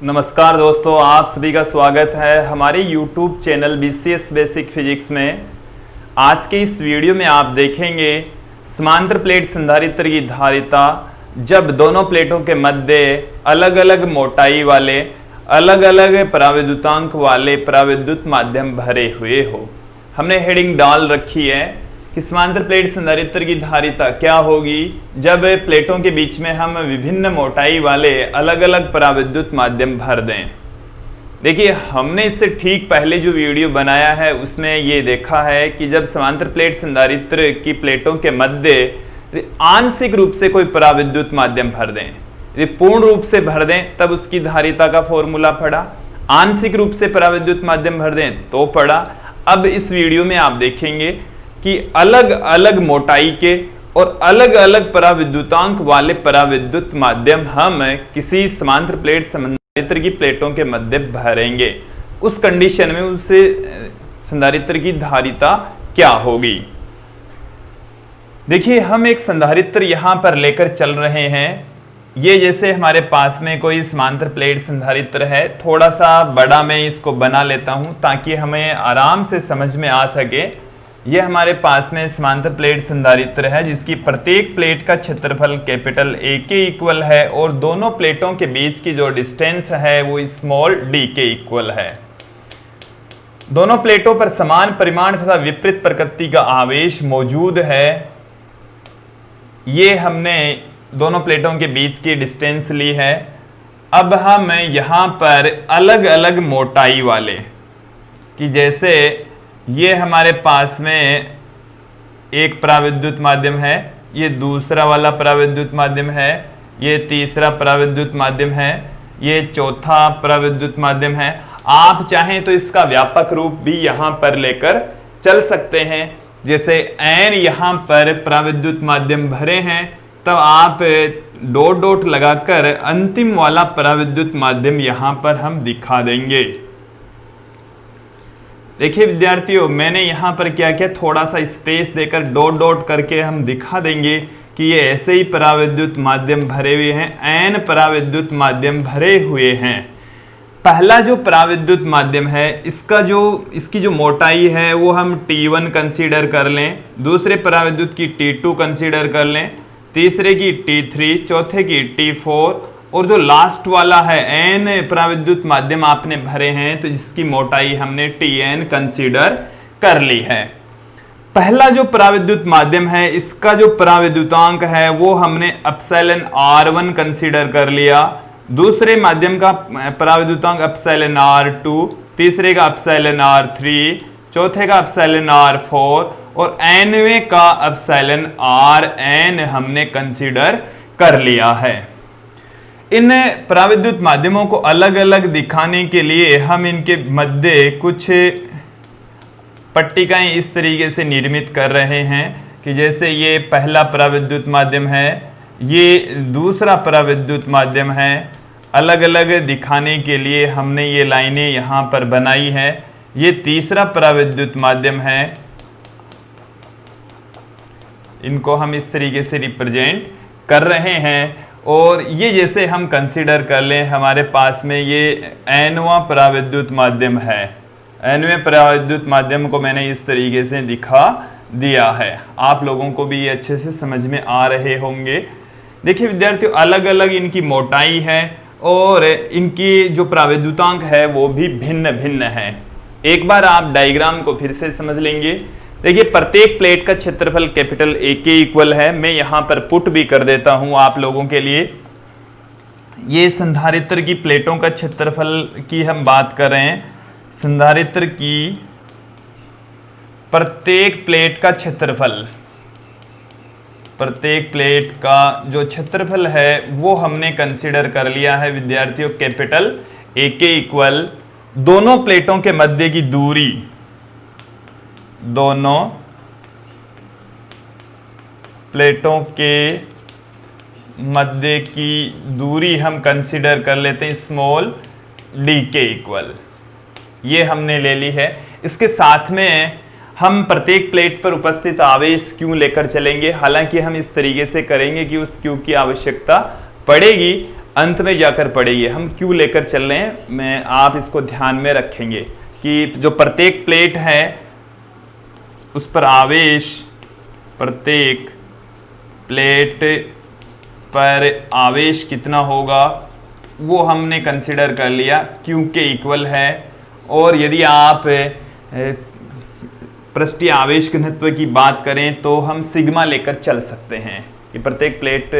नमस्कार दोस्तों, आप सभी का स्वागत है हमारे YouTube channel BCS basic physics में। आज के इस वीडियो में आप देखेंगे समांतर प्लेट संधारित्र की धारिता जब दोनों प्लेटों के मध्य अलग अलग मोटाई वाले अलग अलग पराविद्युतांक वाले पराविद्युत माध्यम भरे हुए हो। हमने हेडिंग डाल रखी है कि समांतर प्लेट संधारित्र की धारिता क्या होगी जब प्लेटों के बीच में हम विभिन्न मोटाई वाले अलग अलग पराविद्युत माध्यम भर दें। देखिए, हमने इससे ठीक पहले जो वीडियो बनाया है उसमें ये देखा है कि जब समांतर प्लेट संधारित्र की प्लेटों के मध्य आंशिक रूप से कोई पराविद्युत माध्यम भर दें, यदि पूर्ण रूप से भर दें तब उसकी धारिता का फॉर्मूला पढ़ा, आंशिक रूप से पराविद्युत माध्यम भर दें तो पढ़ा। अब इस वीडियो में आप देखेंगे कि अलग अलग मोटाई के और अलग अलग पराविद्युतांक वाले पराविद्युत माध्यम हम किसी समांतर प्लेट संधारित्र की प्लेटों के मध्य भरेंगे। उस कंडीशन में उससे संधारित्र की धारिता क्या होगी। देखिए, हम एक संधारित्र यहां पर लेकर चल रहे हैं। ये जैसे हमारे पास में कोई समांतर प्लेट संधारित्र है, थोड़ा सा बड़ा मैं इसको बना लेता हूं ताकि हमें आराम से समझ में आ सके। यह हमारे पास में समांतर प्लेट संधारित्र है जिसकी प्रत्येक प्लेट का क्षेत्रफल कैपिटल A के इक्वल है और दोनों प्लेटों के बीच की जो डिस्टेंस है वो स्मॉल d के इक्वल है। दोनों प्लेटों पर समान परिमाण तथा विपरीत प्रकृति का आवेश मौजूद है। ये हमने दोनों प्लेटों के बीच की डिस्टेंस ली है। अब हम यहां पर अलग अलग मोटाई वाले कि जैसे ये हमारे पास में एक पराविद्युत माध्यम है, ये दूसरा वाला पराविद्युत माध्यम है, ये तीसरा पराविद्युत माध्यम है, ये चौथा पराविद्युत माध्यम है। आप चाहें तो इसका व्यापक रूप भी यहां पर लेकर चल सकते हैं। जैसे n यहां पर पराविद्युत माध्यम भरे हैं तब आप डॉट डॉट लगाकर अंतिम वाला पराविद्युत माध्यम यहां पर हम दिखा देंगे। देखिए विद्यार्थियों, मैंने यहां पर क्या किया, थोड़ा सा स्पेस देकर डॉट डॉट करके हम दिखा देंगे कि ये ऐसे ही पराविद्युत माध्यम भरे हुए हैं। n पराविद्युत माध्यम भरे हुए हैं। पहला जो पराविद्युत माध्यम है इसकी जो मोटाई है वो हम T1 कंसीडर कर लें, दूसरे पराविद्युत की T2 कंसीडर कर लें, तीसरे की T3, चौथे की T4 और जो लास्ट वाला है n पराविद्युत माध्यम आपने भरे हैं तो जिसकी मोटाई हमने Tn कंसीडर कर ली है। पहला जो पराविद्युत माध्यम है इसका जो पराविद्युतांक है वो हमने एप्सिलॉन r1 कंसीडर कर लिया, दूसरे माध्यम का पराविद्युतांक एप्सिलॉन r2, तीसरे का एप्सिलॉन r3, चौथे का एप्सिलॉन r4 और nवें का एप्सिलॉन rn हमने कंसीडर कर लिया है। इन पराविद्युत माध्यमों को अलग अलग दिखाने के लिए हम इनके मध्य कुछ पट्टिकाएं इस तरीके से निर्मित कर रहे हैं कि जैसे ये पहला पराविद्युत माध्यम है, ये दूसरा पराविद्युत माध्यम है। अलग अलग दिखाने के लिए हमने ये लाइनें यहां पर बनाई है। ये तीसरा पराविद्युत माध्यम है, इनको हम इस तरीके से रिप्रेजेंट कर रहे हैं। और ये जैसे हम कंसीडर कर लें हमारे पास में ये nवां पराविद्युत माध्यम है। nवें पराविद्युत माध्यम को मैंने इस तरीके से दिखा दिया है। आप लोगों को भी ये अच्छे से समझ में आ रहे होंगे। देखिए विद्यार्थियों, अलग अलग इनकी मोटाई है और इनकी जो पराविद्युतांक है वो भी भिन्न भिन्न है। एक बार आप डायग्राम को फिर से समझ लेंगे। देखिए, प्रत्येक प्लेट का क्षेत्रफल कैपिटल A के इक्वल है। मैं यहां पर पुट भी कर देता हूं आप लोगों के लिए। ये संधारित्र की प्लेटों का क्षेत्रफल की हम बात कर रहे हैं। संधारित्र की प्रत्येक प्लेट का क्षेत्रफल, प्रत्येक प्लेट का जो क्षेत्रफल है वो हमने कंसीडर कर लिया है विद्यार्थियों कैपिटल A के इक्वल दोनों प्लेटों के मध्य की दूरी, दोनों प्लेटों के मध्य की दूरी हम कंसीडर कर लेते हैं स्मॉल d के इक्वल। ये हमने ले ली है। इसके साथ में हम प्रत्येक प्लेट पर उपस्थित आवेश Q लेकर चलेंगे। हालांकि हम इस तरीके से करेंगे कि उस Q की आवश्यकता पड़ेगी अंत में जाकर पड़ेगी। हम क्यों लेकर चल रहे हैं, मैं आप इसको ध्यान में रखेंगे कि जो प्रत्येक प्लेट है उस पर आवेश, प्रत्येक प्लेट पर आवेश कितना होगा वो हमने कंसिडर कर लिया, क्यू के इक्वल है। और यदि आप पृष्ठीय आवेश घनत्व की बात करें तो हम सिग्मा लेकर चल सकते हैं कि प्रत्येक प्लेट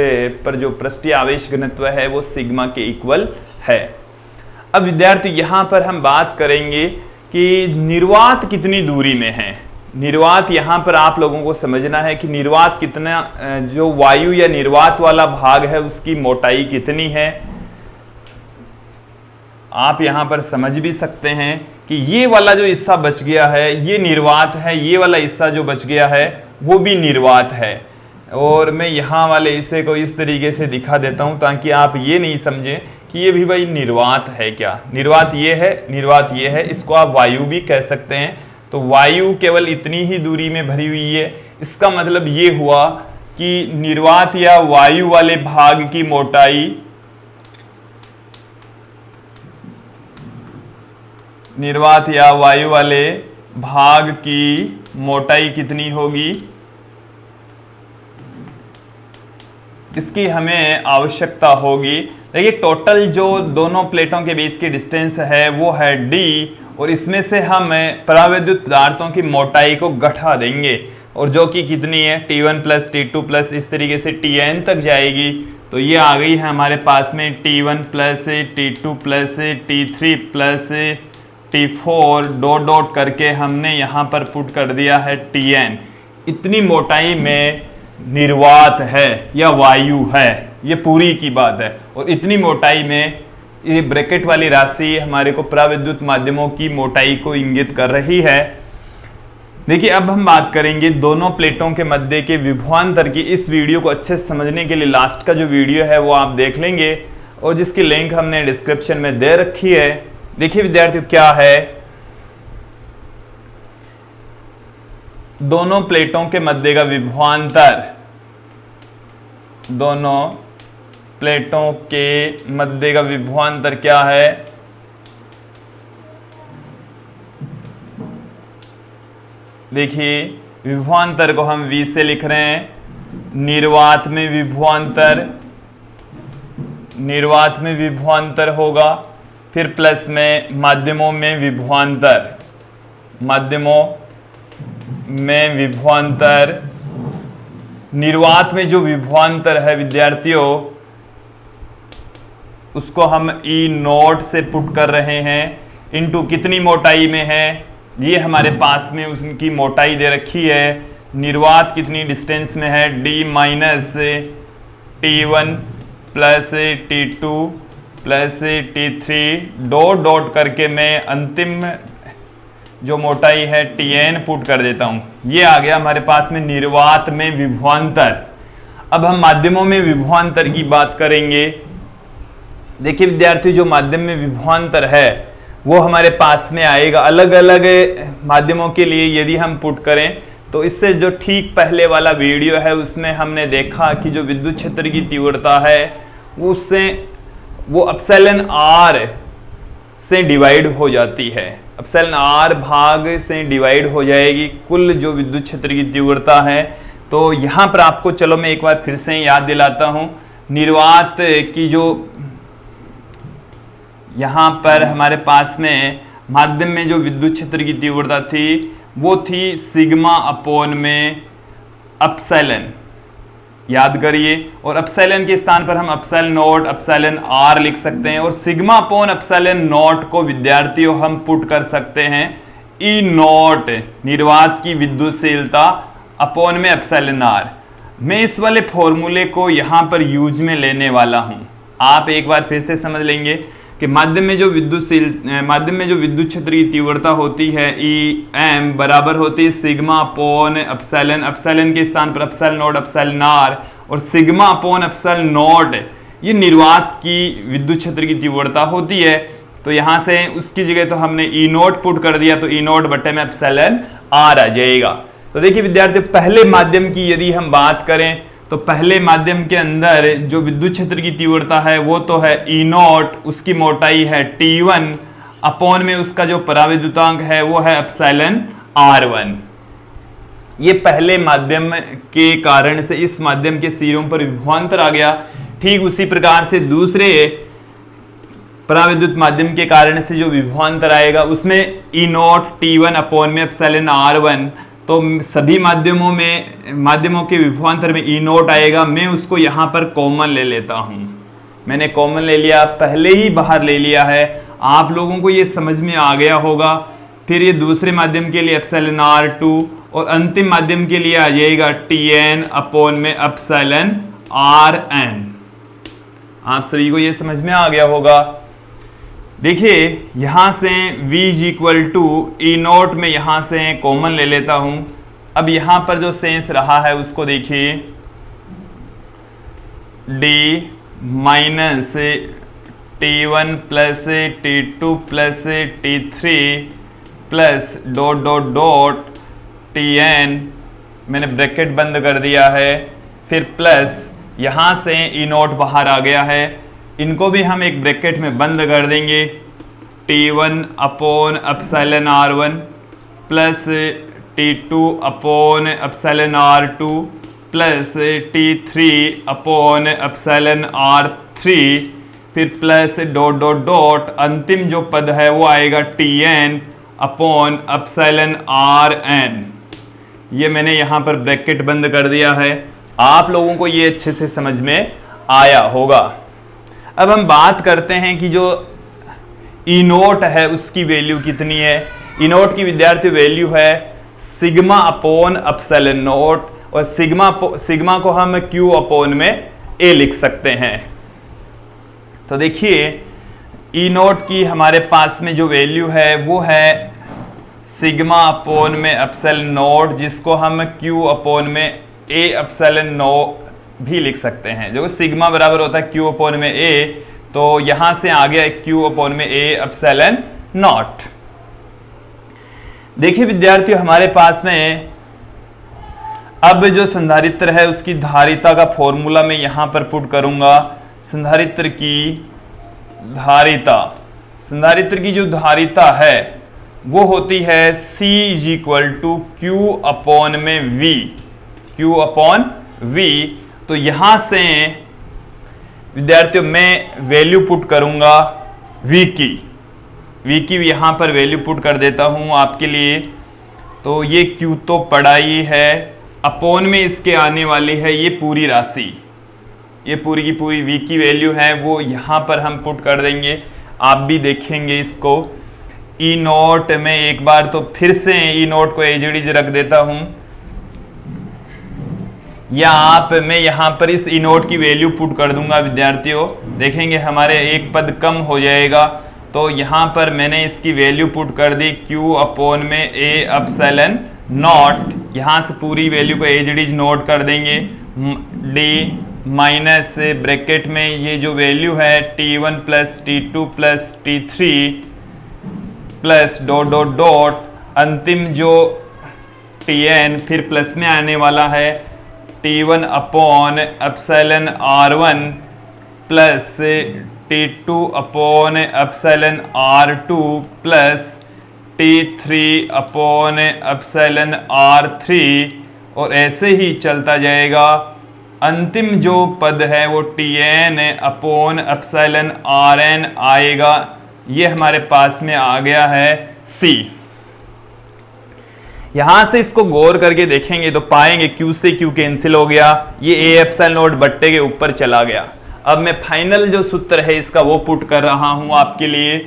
पर जो पृष्ठीय आवेश घनत्व है वो सिग्मा के इक्वल है। अब विद्यार्थी यहां पर हम बात करेंगे कि निर्वात कितनी दूरी में है। निर्वात यहां पर आप लोगों को समझना है कि निर्वात कितना, जो वायु या निर्वात वाला भाग है उसकी मोटाई कितनी है। आप यहां पर समझ भी सकते हैं कि ये वाला जो हिस्सा बच गया है ये निर्वात है, ये वाला हिस्सा जो बच गया है वो भी निर्वात है। और मैं यहां वाले हिस्से को इस तरीके से दिखा देता हूं ताकि आप ये नहीं समझें कि ये भी भाई निर्वात है। क्या निर्वात ये है, निर्वात ये है, इसको आप वायु भी कह सकते हैं। तो वायु केवल इतनी ही दूरी में भरी हुई है। इसका मतलब ये हुआ कि निर्वात या वायु वाले भाग की मोटाई, निर्वात या वायु वाले भाग की मोटाई कितनी होगी, इसकी हमें आवश्यकता होगी। देखिए टोटल जो दोनों प्लेटों के बीच की डिस्टेंस है वो है d, और इसमें से हम परावैद्युत पदार्थों की मोटाई को घटा देंगे और जो कि कितनी है T1 प्लस T2 प्लस इस तरीके से Tn तक जाएगी। तो ये आ गई है हमारे पास में T1 plus T2 plus T3 plus T4 dot dot करके हमने यहां पर पुट कर दिया है Tn। इतनी मोटाई में निर्वात है या वायु है, ये पूरी की बात है। और इतनी मोटाई में ये ब्रैकेट वाली राशि हमारे को परावैद्युत माध्यमों की मोटाई को इंगित कर रही है। देखिए अब हम बात करेंगे दोनों प्लेटों के मध्य के विभवांतर की। इस वीडियो को अच्छे से समझने के लिए लास्ट का जो वीडियो है वो आप देख लेंगे और जिसकी लिंक हमने डिस्क्रिप्शन में दे रखी है। देखिए विद्यार्थियों क्या है, दोनों प्लेटों के मध्य का विभवांतर, दोनों प्लेटों के मध्य का विभवांतर क्या है, देखिए विभवांतर को हम V से लिख रहे हैं। निर्वात में विभवांतर, निर्वात में विभवांतर होगा, फिर प्लस में माध्यमों में विभवांतर, माध्यमों में विभवांतर। निर्वात में जो विभवांतर है विद्यार्थियों उसको हम E नोट से पुट कर रहे हैं इनटू कितनी मोटाई में है, ये हमारे पास में उसकी मोटाई दे रखी है। निर्वात कितनी डिस्टेंस में है, D minus T1 plus T2 plus T3 dot dot करके मैं अंतिम जो मोटाई है Tn पुट कर देता हूं। ये आ गया हमारे पास में निर्वात में विभवांतर। अब हम माध्यमों में विभवांतर की बात करेंगे। देखिए विद्यार्थी जो माध्यम में विभवांतर है वो हमारे पास में आएगा अलग अलग माध्यमों के लिए यदि हम पुट करें तो इससे जो ठीक पहले वाला वीडियो है उसमें हमने देखा कि जो विद्युत क्षेत्र की तीव्रता है वो उससे वो एप्सिलॉन r से डिवाइड हो जाती है, एप्सिलॉन r भाग से डिवाइड हो जाएगी कुल जो विद्युत क्षेत्र की तीव्रता है। तो यहां पर आपको चलो मैं एक बार फिर से याद दिलाता हूं, निर्वात की जो यहां पर हमारे पास में माध्यम में जो विद्युत क्षेत्र की तीव्रता थी वो थी सिग्मा अपॉन में एप्सिलॉन, याद करिए। और एप्सिलॉन के स्थान पर हम एप्सिलॉन नॉट एप्सिलॉन r लिख सकते हैं और सिग्मा अपॉन एप्सिलॉन नॉट को विद्यार्थियों हम पुट कर सकते हैं E नॉट निर्वात की विद्युतशीलता अपॉन में एप्सिलॉन r। मैं इस वाले फॉर्मूले को यहां पर यूज में लेने वाला हूं, आप एक बार फिर से समझ लेंगे कि माध्यम में जो विद्युत क्षेत्र की तीव्रता होती है Em बराबर होती है सिग्मा अपॉन एप्सिलॉन, एप्सिलॉन के स्थान पर एप्सिलॉन नॉट एप्सिलॉन r और सिग्मा अपॉन एप्सिलॉन नॉट ये निर्वात की विद्युत क्षेत्र की तीव्रता होती है। तो यहां से उसकी जगह तो हमने E नोट पुट कर दिया तो E नोट बटे में एप्सिलॉन r आ जाएगा। तो देखिए विद्यार्थी पहले माध्यम की यदि हम बात करें तो पहले माध्यम के अंदर जो विद्युत क्षेत्र की तीव्रता है वो तो है ई नॉट, उसकी मोटाई है T1 अपॉन में उसका जो पराविद्युतांक है वो है एप्सिलॉन R1। ये पहले माध्यम के कारण से इस माध्यम के सिरों पर विभवांतर आ गया। ठीक उसी प्रकार से दूसरे पराविद्युत माध्यम के कारण से जो विभवांतर आएगा उसमें ई नॉट T1 अपॉन में एप्सिलॉन R1। तो सभी माध्यमों के विभवांतर में ई नॉट आएगा। मैं उसको यहां पर कॉमन ले लेता हूं। मैंने कॉमन ले लिया, पहले ही बाहर ले लिया है। आप लोगों को ये समझ में आ गया होगा। फिर ये दूसरे माध्यम के लिए एप्सिलॉन R2 और अंतिम माध्यम के लिए आ जाएगा Tn अपॉन में एप्सिलॉन Rn। आप सभी को ये समझ में आ गया होगा। देखिए यहां से V equal to E naught में यहां से कॉमन ले लेता हूं। अब यहां पर जो शेष रहा है उसको देखिए, D minus T1 plus T2 plus T3 plus dot dot dot Tn, मैंने ब्रैकेट बंद कर दिया है। फिर प्लस यहां से ई नॉट बाहर आ गया है, इनको भी हम एक ब्रैकेट में बंद कर देंगे। T1 upon epsilon R1 plus T2 upon epsilon R2 plus T3 upon epsilon R3, फिर प्लस डॉट डॉट डॉट अंतिम जो पद है वो आएगा Tn अपॉन एप्सिलॉन Rn। ये मैंने यहां पर ब्रैकेट बंद कर दिया है। आप लोगों को ये अच्छे से समझ में आया होगा। अब हम बात करते हैं कि जो ई नोट है उसकी वैल्यू कितनी है। ई नोट की विद्यार्थी वैल्यू है सिग्मा अपॉन एप्सिलॉन नोट, और सिग्मा को हम Q अपॉन में A लिख सकते हैं। तो देखिए ई नोट की हमारे पास में जो वैल्यू है वो है सिग्मा अपॉन में एप्सिलॉन नोट, जिसको हम Q अपॉन में A एप्सिलॉन नोट भी लिख सकते हैं। जो सिग्मा बराबर होता है Q अपॉन में A, तो यहां से आ गया Q अपॉन में A एप्सिलॉन नॉट। देखिए विद्यार्थियों हमारे पास में अब जो संधारित्र है उसकी धारिता का फॉर्मूला मैं यहां पर पुट करूंगा। संधारित्र की जो धारिता है वो होती है C equal to Q upon में V, Q अपॉन V। तो यहां से विद्यार्थियों मैं वैल्यू पुट करूंगा V की यहां पर वैल्यू पुट कर देता हूं आपके लिए। तो ये Q तो पड़ा ही है, अपॉन में इसके आने वाली है ये पूरी राशि, ये पूरी की पूरी V की वैल्यू है वो यहां पर हम पुट कर देंगे। आप भी देखेंगे इसको। ई नोट में एक बार तो फिर से ई नोट को एज इट इज रख देता हूं, या आप मैं यहां पर इस ई नोट की वैल्यू पुट कर दूंगा। विद्यार्थियों देखेंगे हमारे एक पद कम हो जाएगा। तो यहां पर मैंने इसकी वैल्यू पुट कर दी Q अपॉन में A एप्सिलॉन नॉट। यहां से पूरी वैल्यू को एज इट इज नोट कर देंगे। D माइनस ब्रैकेट में ये जो वैल्यू है T1 plus T2 plus T3 plus dot dot dot अंतिम जो Tn, फिर प्लस में आने वाला है T1 upon epsilon R1 plus T2 upon epsilon R2 plus T3 upon epsilon R3, और ऐसे ही चलता जाएगा। अंतिम जो पद है वो Tn अपॉन एप्सिलॉन Rn आएगा। ये हमारे पास में आ गया है C। यहां से इसको गौर करके देखेंगे तो पाएंगे Q से Q कैंसिल हो गया, ये A एप्सिलॉन नोट बट्टे के ऊपर चला गया। अब मैं फाइनल जो सूत्र है इसका वो पुट कर रहा हूं आपके लिए।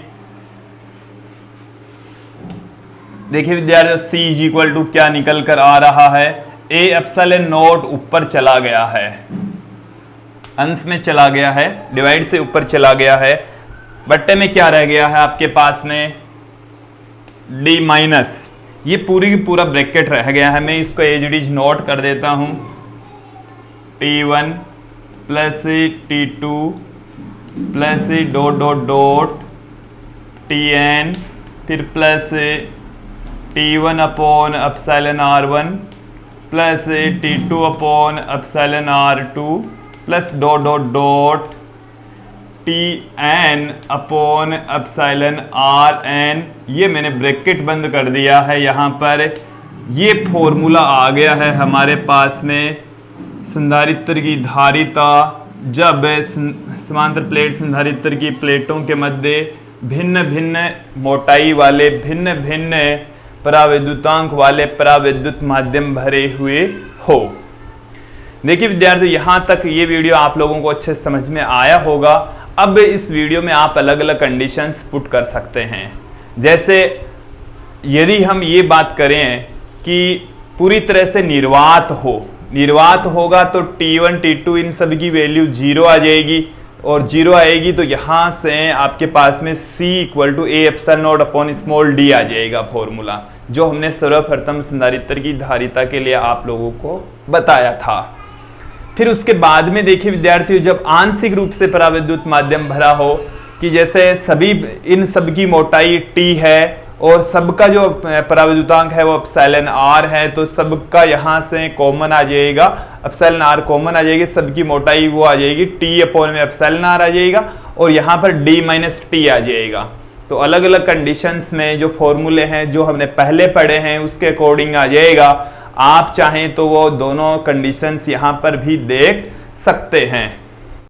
देखिए विद्यार्थियों C इक्वल टू क्या निकल कर आ रहा है, A एप्सिलॉन नोट ऊपर चला गया है, अंश में चला गया है, डिवाइड से ऊपर चला गया है। बट्टे में क्या रह गया है आपके पास में D माइनस, ये पूरी की पूरा ब्रैकेट रह गया है। मैं इसको एज इट इज नोट कर देता हूं। T1 plus T2 plus dot dot dot Tn, फिर plus T1 upon epsilon R1 plus T2 upon epsilon R2 plus dot dot dot Tn upon epsilon Rn। ये मैंने ब्रैकेट बंद कर दिया है यहाँ पर। ये फॉर्मूला आ गया है हमारे पास में संधारित्र की धारिता जब समांतर प्लेट संधारित्र की प्लेटों के मध्य भिन्न भिन्न मोटाई वाले भिन्न भिन्न परावैद्युतांक वाले परावैद्युत माध्यम भरे हुए हो। देखिए विद्यार्थियों, यहां तक ये वीडियो आप लोगों को अच्छे समझ में आया होगा। अब इस वीडियो में आप अलग अलग कंडीशंस पुट कर सकते हैं। जैसे यदि हम ये बात करें कि पूरी तरह से निर्वात होगा तो T1 T2 इन सभी की वैल्यू 0 आ जाएगी, और 0 आएगी तो यहां से आपके पास में C equal to A epsilon naught upon small d आ जाएगा फॉर्मूला, जो हमने सर्वप्रथम संधारित्र की धारिता के लिए आप लोगों को बताया था। फिर उसके बाद में देखिए विद्यार्थियों, जब आंशिक रूप से परावैद्युत माध्यम भरा हो कि जैसे इन सब की मोटाई T है और सबका जो परावैद्युतांक है वो एप्सिलॉन R है, तो सबका यहां से कॉमन आ जाएगा, एप्सिलॉन R कॉमन आ जाएगी, सबकी मोटाई वो आ जाएगी T अपॉन में एप्सिलॉन R आ जाएगा, और यहां पर D माइनस T आ जाएगा। तो अलग अलग कंडीशंस में जो फॉर्मूले हैं जो हमने पहले पढ़े हैं उसके अकॉर्डिंग आ जाएगा। आप चाहें तो वो दोनों कंडीशंस यहां पर भी देख सकते हैं।